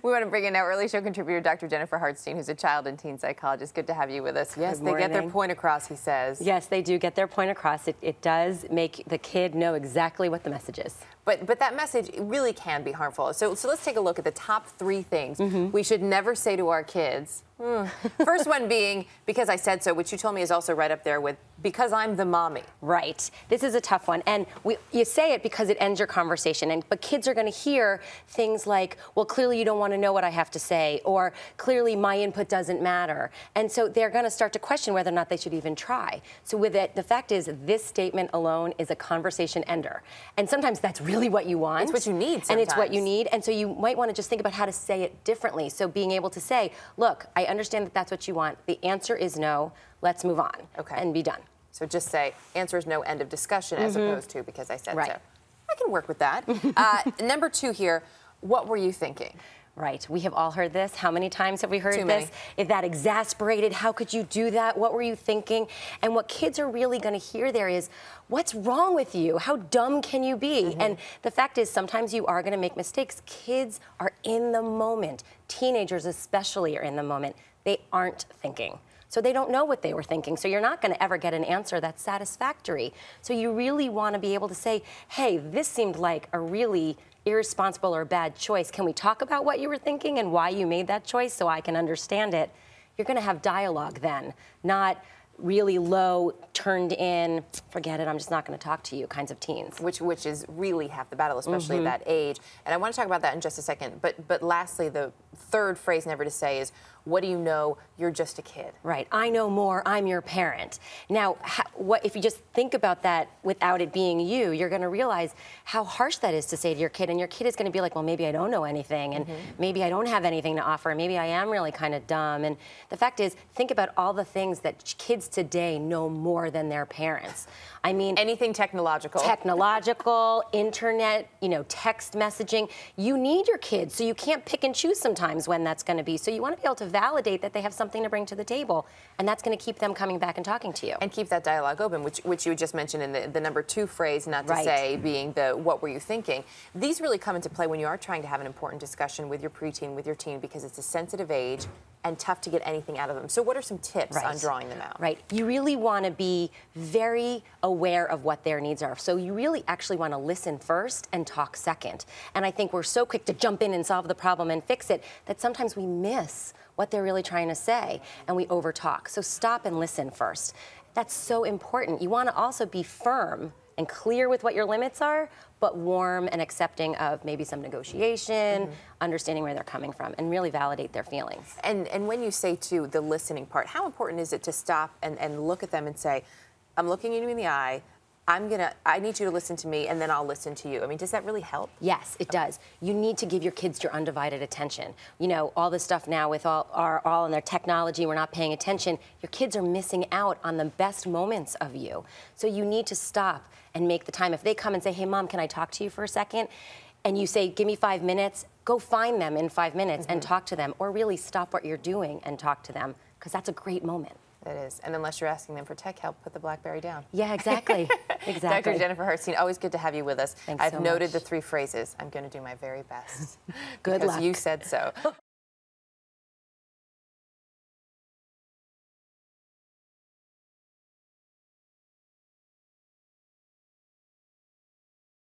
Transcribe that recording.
We want to bring in now early show contributor Dr. Jennifer Hartstein, who's a child and teen psychologist. Good to have you with us. Yes, they get their point across, he says. Yes, they do get their point across. It does make the kid know exactly what the message is. But that message really can be harmful. So let's take a look at the top 3 things we should never say to our kids. First one being, because I said so, which you told me is also right up there with, because I'm the mommy. Right. This is a tough one. And you say it because it ends your conversation. But kids are going to hear things like, well, clearly you don't want to know what I have to say, or clearly my input doesn't matter. And so they're going to start to question whether or not they should even try. So with it, the fact is, this statement alone is a conversation ender. And sometimes that's really what you want. It's what you need sometimes. And it's what you need. And so you might want to just think about how to say it differently. So being able to say, look, I understand that that's what you want. The answer is no. Let's move on and be done. So just say, answer is no, end of discussion, as opposed to because I said so. I can work with that. Number 2 here, what were you thinking? Right. We have all heard this. How many times have we heard Too this? many. If that exasperated, how could you do that? What were you thinking? And what kids are really going to hear there is, what's wrong with you? How dumb can you be? And the fact is, sometimes you are going to make mistakes. Kids are in the moment. Teenagers especially are in the moment. They aren't thinking. So they don't know what they were thinking. So you're not going to ever get an answer that's satisfactory. So you really want to be able to say, hey, this seemed like a really irresponsible or bad choice. Can we talk about what you were thinking and why you made that choice so I can understand it? You're going to have dialogue then, not really low, turned in, forget it, I'm just not going to talk to you kinds of teens. Which is really half the battle, especially at that age. And I want to talk about that in just a second. But lastly, the 3rd phrase never to say is, what do you know? You're just a kid. Right. I know more. I'm your parent. Now, what if you just think about that without it being you, you're going to realize how harsh that is to say to your kid. And your kid is going to be like, well, maybe I don't know anything. And maybe I don't have anything to offer. Maybe I am really kind of dumb. And the fact is, think about all the things that kids today know more than their parents. I mean, anything technological. Technological, internet, text messaging. You need your kids, so you can't pick and choose sometimes when that's going to be. So you want to be able to validate that they have something to bring to the table, and that's going to keep them coming back and talking to you. And keep that dialogue open, which you just mentioned in the number 2 phrase, not to say, being the what were you thinking. These really come into play when you are trying to have an important discussion with your preteen, with your teen, because it's a sensitive age and tough to get anything out of them. So what are some tips on drawing them out? Right. You really want to be very aware of what their needs are. So you really actually want to listen first and talk second. And I think we're so quick to jump in and solve the problem and fix it that sometimes we miss what they're really trying to say and we overtalk. So stop and listen first. That's so important. You want to also be firm and clear with what your limits are, but warm and accepting of maybe some negotiation, understanding where they're coming from, and really validate their feelings. And when you say, too, the listening part, how important is it to stop and look at them and say, I'm looking you in the eye, I need you to listen to me, and then I'll listen to you. I mean, does that really help? Yes, it does. You need to give your kids your undivided attention. All this stuff now with all in their technology, we're not paying attention. Your kids are missing out on the best moments of you. So you need to stop and make the time. If they come and say, hey, Mom, can I talk to you for a second? And you say, give me 5 minutes, go find them in 5 minutes and talk to them, or really stop what you're doing and talk to them, because that's a great moment. It is. And unless you're asking them for tech help, put the BlackBerry down. Yeah, exactly. Exactly. Dr. Jennifer Hartstein, always good to have you with us. Thanks so much. I've noted the 3 phrases. I'm going to do my very best. Good luck. Because you said so.